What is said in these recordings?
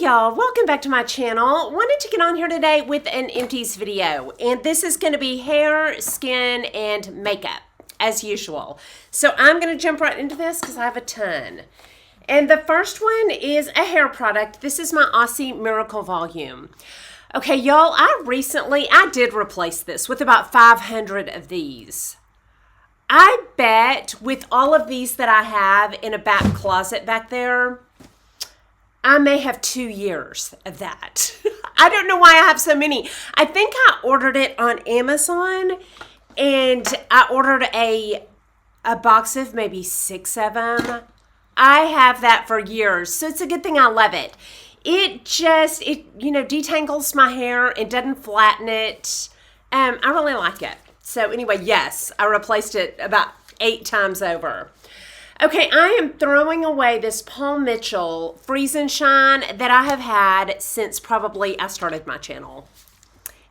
y'all, welcome back to my channel. Wanted to get on here today with an Empties video, and this is going to be hair, skin, and makeup as usual. So I'm going to jump right into this because I have a ton. And the first one is a hair product. This is my Aussie Miracle Volume. Okay, y'all, I did replace this with about 500 of these. I bet with all of these that I have in a back closet back there, I may have 2 years of that. I don't know why I have so many. I think I ordered it on Amazon, and I ordered a box of maybe 6 of them. I have that for years, so it's a good thing I love it. It detangles my hair and doesn't flatten it. I really like it. So anyway, yes, I replaced it about 8 times over. Okay, I am throwing away this Paul Mitchell Freeze and Shine that I have had since probably I started my channel.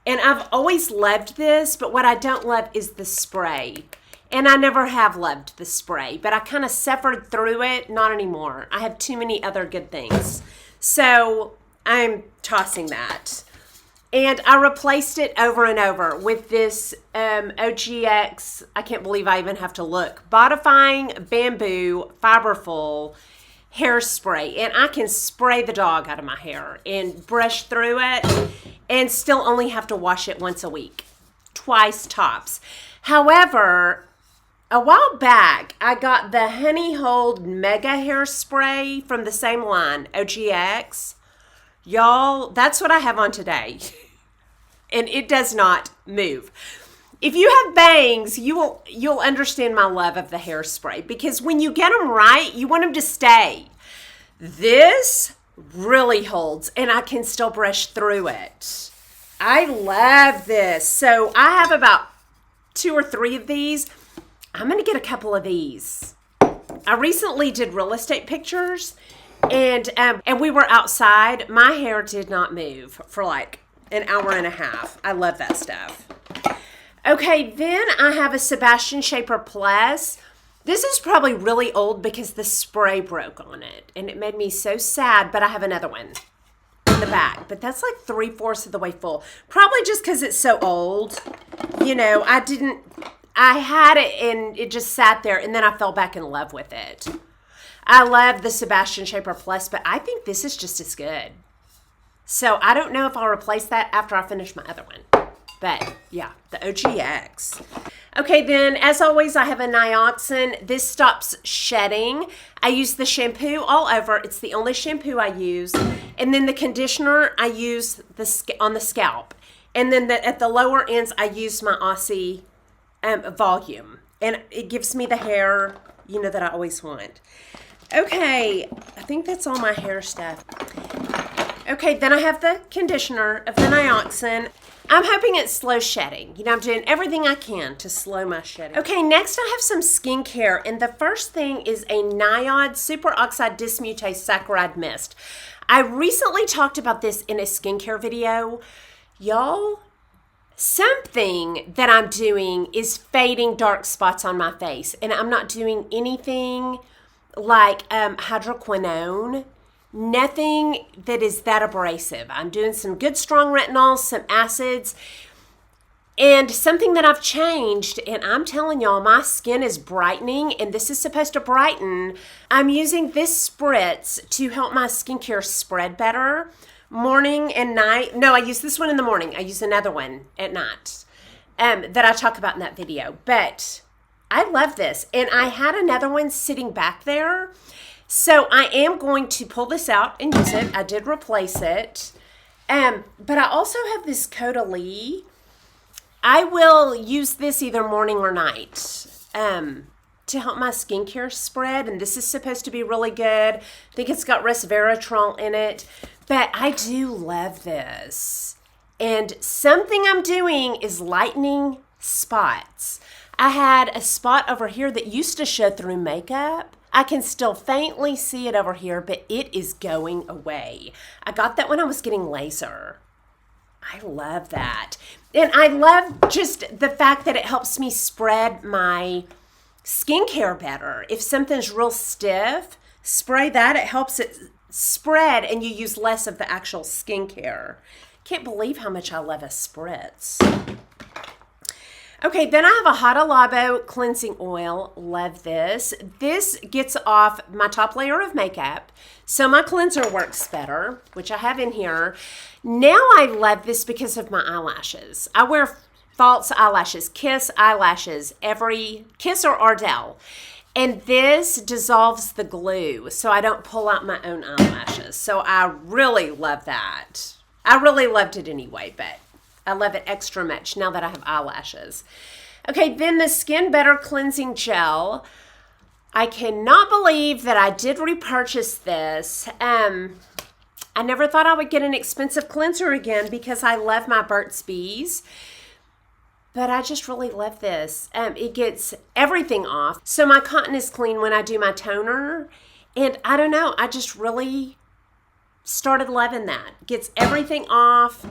And I've always loved this, but what I don't love is the spray. And I never have loved the spray, but I kind of suffered through it. Not anymore. I have too many other good things. So I'm tossing that. And I replaced it over and over with this OGX, I can't believe I even have to look, Bodifying Bamboo Fiberful Hairspray. And I can spray the dog out of my hair and brush through it and still only have to wash it once a week. Twice tops. However, a while back, I got the Honey Hold Mega Hairspray from the same line, OGX. Y'all, that's what I have on today. And it does not move. If you have bangs, you'll understand my love of the hairspray, because when you get them right, you want them to stay. This really holds, and I can still brush through it. I love this. So I have about 2 or 3 of these. I'm going to get a couple of these. I recently did real estate pictures, and we were outside. My hair did not move for like an hour and a half. I love that stuff. Okay, then I have a Sebastian Shaper Plus. This is probably really old because the spray broke on it, and it made me so sad, but I have another one in the back. But that's like 3/4 of the way full. Probably just because it's so old. You know, I had it and it just sat there, and then I fell back in love with it. I love the Sebastian Shaper Plus, but I think this is just as good. So I don't know if I'll replace that after I finish my other one. But yeah, the OGX. Okay, then as always, I have a Nioxin. This stops shedding. I use the shampoo all over. It's the only shampoo I use. And then the conditioner I use on the scalp. And then at the lower ends, I use my Aussie Volume. And it gives me the hair, that I always want. Okay, I think that's all my hair stuff. Okay, then I have the conditioner of the Nioxin. I'm hoping it slows shedding. I'm doing everything I can to slow my shedding. Okay, next I have some skincare, and the first thing is a Niod Superoxide Dismutase Saccharide Mist. I recently talked about this in a skincare video. Y'all, something that I'm doing is fading dark spots on my face, and I'm not doing anything like hydroquinone. Nothing that is that abrasive. I'm doing some good strong retinols, some acids, and something that I've changed, and I'm telling y'all, my skin is brightening, and this is supposed to brighten. I'm using this spritz to help my skincare spread better morning and night. No, I use this one in the morning. I use another one at night that I talk about in that video, but I love this, and I had another one sitting back there. So I am going to pull this out and use it. I did replace it. But I also have this Caudalie. I will use this either morning or night to help my skincare spread. And this is supposed to be really good. I think it's got resveratrol in it. But I do love this. And something I'm doing is lightening spots. I had a spot over here that used to show through makeup. I can still faintly see it over here, but it is going away. I got that when I was getting laser. I love that. And I love just the fact that it helps me spread my skincare better. If something's real stiff, spray that. It helps it spread and you use less of the actual skincare. Can't believe how much I love a spritz. Okay, then I have a Hada Labo cleansing oil. Love this. This gets off my top layer of makeup, so my cleanser works better, which I have in here. Now I love this because of my eyelashes. I wear false eyelashes, Kiss eyelashes, Kiss or Ardell. And this dissolves the glue, so I don't pull out my own eyelashes. So I really love that. I really loved it anyway, but I love it extra much now that I have eyelashes. Okay, then the Skin Better Cleansing Gel. I cannot believe that I did repurchase this. I never thought I would get an expensive cleanser again because I love my Burt's Bees. But I just really love this. It gets everything off. So my cotton is clean when I do my toner. And I don't know, I just really started loving that. Gets everything off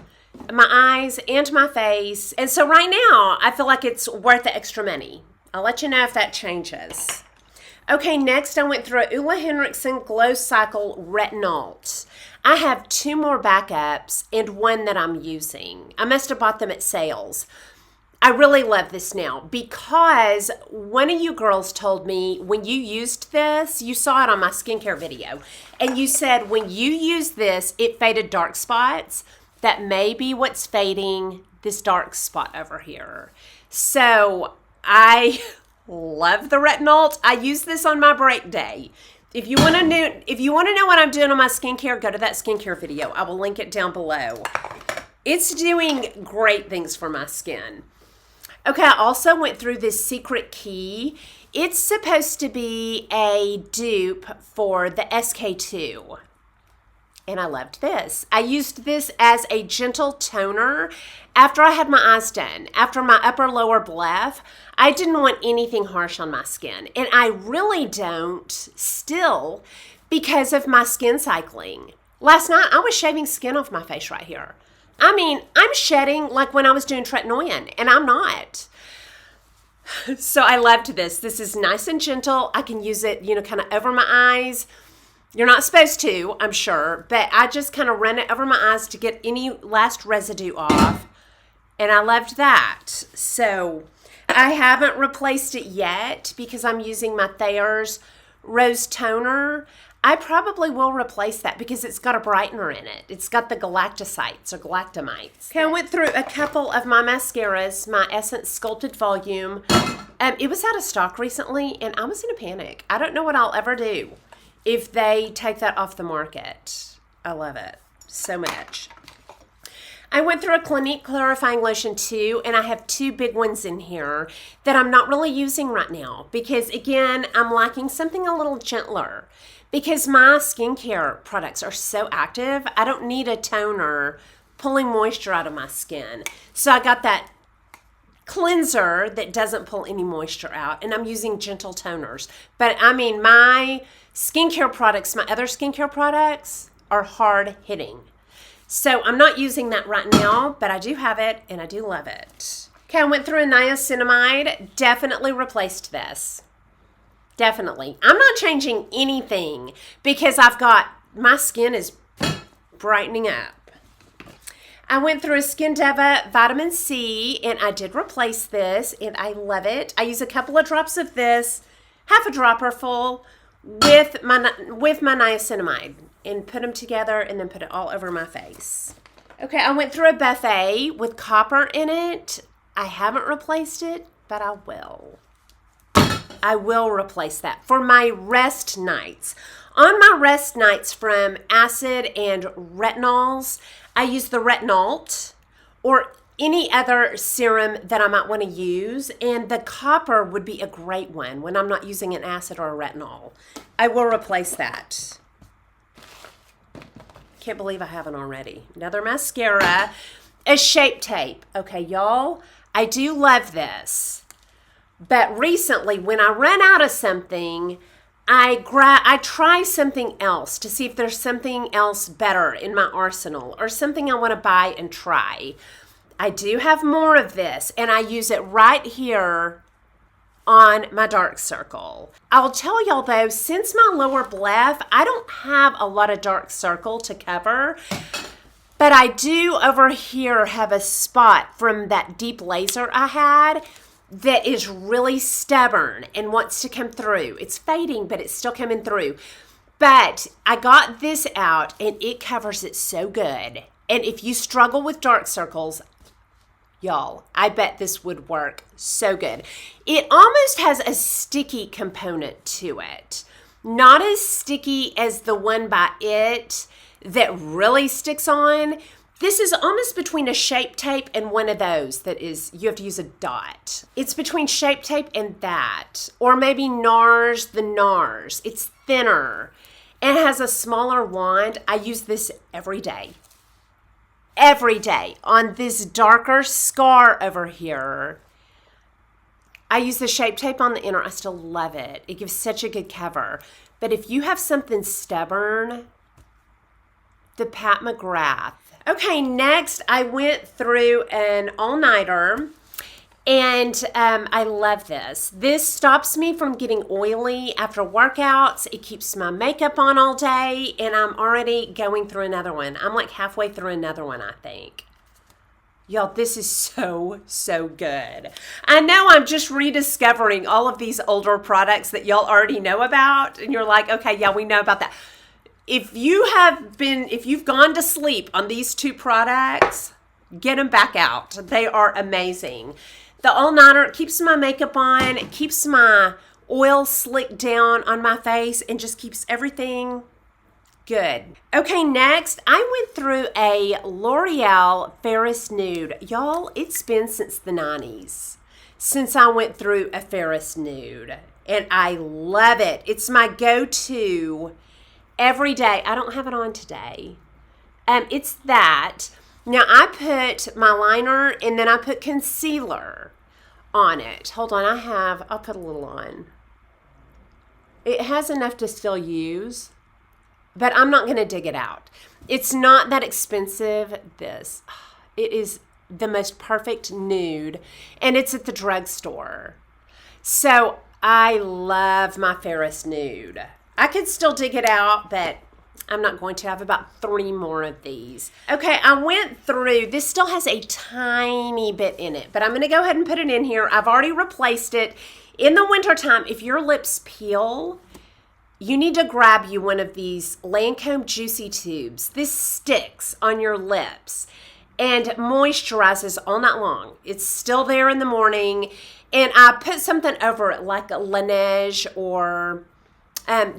my eyes and my face. And so right now, I feel like it's worth the extra money. I'll let you know if that changes. Okay, next I went through a Ulla Henriksen Glow Cycle Retinol. I have 2 more backups and 1 that I'm using. I must have bought them at sales. I really love this now because one of you girls told me when you used this, you saw it on my skincare video, and you said when you use this, it faded dark spots. That may be what's fading this dark spot over here. So I love the retinol. I use this on my break day. If you want to know what I'm doing on my skincare, go to that skincare video. I will link it down below. It's doing great things for my skin. Okay, I also went through this Secret Key. It's supposed to be a dupe for the SK2. And I loved this. I used this as a gentle toner after I had my eyes done. After my upper lower bleph, I didn't want anything harsh on my skin. And I really don't still because of my skin cycling. Last night, I was shaving skin off my face right here. I mean, I'm shedding like when I was doing tretinoin, and I'm not. So I loved this. This is nice and gentle. I can use it, kind of over my eyes. You're not supposed to, I'm sure, but I just kind of run it over my eyes to get any last residue off, and I loved that. So I haven't replaced it yet because I'm using my Thayer's Rose Toner. I probably will replace that because it's got a brightener in it. It's got the galactosites or galactamites. Okay, I went through a couple of my mascaras, my Essence Sculpted Volume. It was out of stock recently, and I was in a panic. I don't know what I'll ever do if they take that off the market. I love it so much. I went through a Clinique Clarifying Lotion too, and I have 2 big ones in here that I'm not really using right now because, again, I'm liking something a little gentler. Because my skincare products are so active, I don't need a toner pulling moisture out of my skin. So I got that cleanser that doesn't pull any moisture out, and I'm using gentle toners. But I mean, my skincare products, my other skincare products are hard hitting. So I'm not using that right now, but I do have it, and I do love it. Okay, I went through a niacinamide, definitely replaced this. Definitely. I'm not changing anything because my skin is brightening up. I went through a Skin Deva Vitamin C, and I did replace this, and I love it. I use a couple of drops of this, half a dropper full, with my niacinamide, and put them together, and then put it all over my face. Okay, I went through a buffet with copper in it. I haven't replaced it, but I will. I will replace that for my rest nights. On my rest nights from acid and retinols, I use the retinol or any other serum that I might want to use, and the copper would be a great one when I'm not using an acid or a retinol. I will replace that. Can't believe I haven't already. Another mascara, a Shape Tape. Okay, y'all, I do love this. But recently, when I run out of something, I try something else to see if there's something else better in my arsenal or something I want to buy and try. I do have more of this, and I use it right here on my dark circle. I'll tell y'all though, since my lower left, I don't have a lot of dark circle to cover, but I do over here have a spot from that deep laser I had that is really stubborn and wants to come through. It's fading, but it's still coming through. But I got this out and it covers it so good. And if you struggle with dark circles, y'all, I bet this would work so good. It almost has a sticky component to it. Not as sticky as the one by It that really sticks on. This is almost between a Shape Tape and one of those that is, you have to use a dot. It's between Shape Tape and that. Or maybe NARS, the NARS. It's thinner and has a smaller wand. I use this every day. Every day on this darker scar over here. I use the Shape Tape on the inner. I still love it. It gives such a good cover. But if you have something stubborn, the Pat McGrath. Okay, next I went through an all-nighter, and I love this. This stops me from getting oily after workouts. It keeps my makeup on all day, and I'm already going through another one. I'm like halfway through another one, I think. Y'all, this is so, so good. I know I'm just rediscovering all of these older products that y'all already know about, and you're like, okay, yeah, we know about that. If you've gone to sleep on these two products, get them back out. They are amazing. The all-nighter keeps my makeup on, it keeps my oil slicked down on my face, and just keeps everything good. Okay, next, I went through a L'Oreal Ferris Nude. Y'all, it's been since the 90s since I went through a Ferris Nude, and I love it. It's my go-to every day. I don't have it on today. It's that. Now, I put my liner, and then I put concealer on it. Hold on, I'll put a little on. It has enough to still use, but I'm not going to dig it out. It's not that expensive, this. It is the most perfect nude, and it's at the drugstore. So I love my Ferris Nude. I could still dig it out, but I'm not going to. I have about 3 more of these. Okay, I went through, this still has a tiny bit in it, but I'm going to go ahead and put it in here. I've already replaced it. In the wintertime, if your lips peel, you need to grab you one of these Lancome Juicy Tubes. This sticks on your lips and moisturizes all night long. It's still there in the morning, and I put something over it like a Laneige or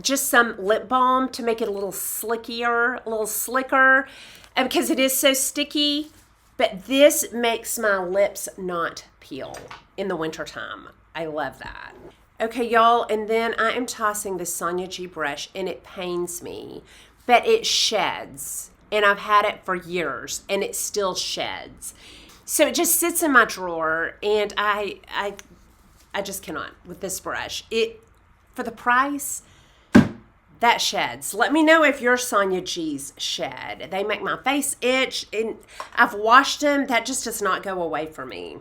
just some lip balm to make it a little slickier, a little slicker, because it is so sticky. But this makes my lips not peel in the wintertime. I love that. Okay, y'all, and then I am tossing the Sonia G brush, and it pains me, but it sheds, and I've had it for years, and it still sheds. So it just sits in my drawer, and I just cannot with this brush. For the price, that sheds. Let me know if your Sonia G's shed. They make my face itch, and I've washed them. That just does not go away for me.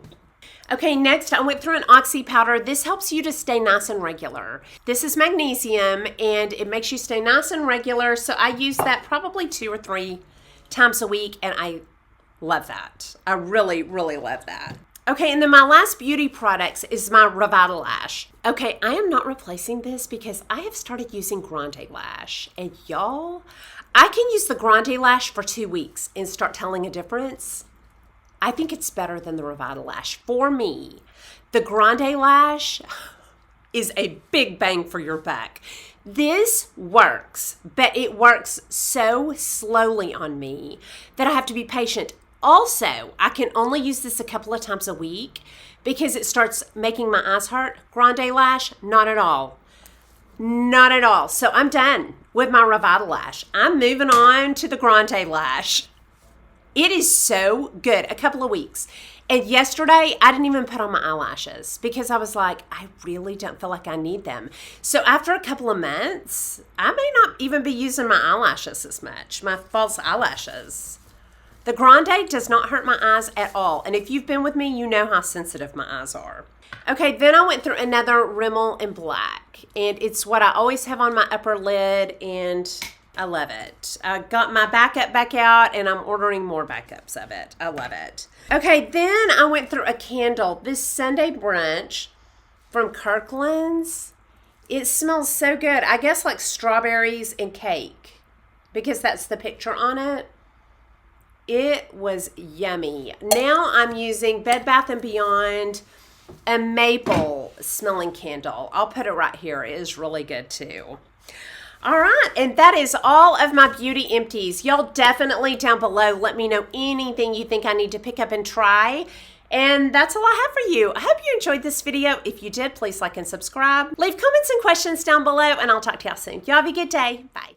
Okay, next I went through an Oxy powder. This helps you to stay nice and regular. This is magnesium, and it makes you stay nice and regular, so I use that probably 2 or 3 times a week, and I love that. I really, really love that. Okay, and then my last beauty products is my Revitalash. Okay, I am not replacing this because I have started using Grande Lash. And y'all, I can use the Grande Lash for 2 weeks and start telling a difference. I think it's better than the Revitalash. For me, the Grande Lash is a big bang for your buck. This works, but it works so slowly on me that I have to be patient. Also, I can only use this a couple of times a week because it starts making my eyes hurt. Grande Lash, not at all. Not at all. So I'm done with my Revitalash. I'm moving on to the Grande Lash. It is so good. A couple of weeks. And yesterday, I didn't even put on my eyelashes because I was like, I really don't feel like I need them. So after a couple of months, I may not even be using my eyelashes as much, my false eyelashes. The Grande does not hurt my eyes at all. And if you've been with me, you know how sensitive my eyes are. Okay, then I went through another Rimmel in black. And it's what I always have on my upper lid, and I love it. I got my backup back out, and I'm ordering more backups of it. I love it. Okay, then I went through a candle. This Sunday Brunch from Kirkland's. It smells so good. I guess like strawberries and cake, because that's the picture on it. It was yummy. Now I'm using Bed Bath & Beyond, a maple smelling candle. I'll put it right here. It is really good too. All right, and that is all of my beauty empties. Y'all definitely down below let me know anything you think I need to pick up and try. And that's all I have for you. I hope you enjoyed this video. If you did, please like and subscribe. Leave comments and questions down below, and I'll talk to y'all soon. Y'all have a good day. Bye.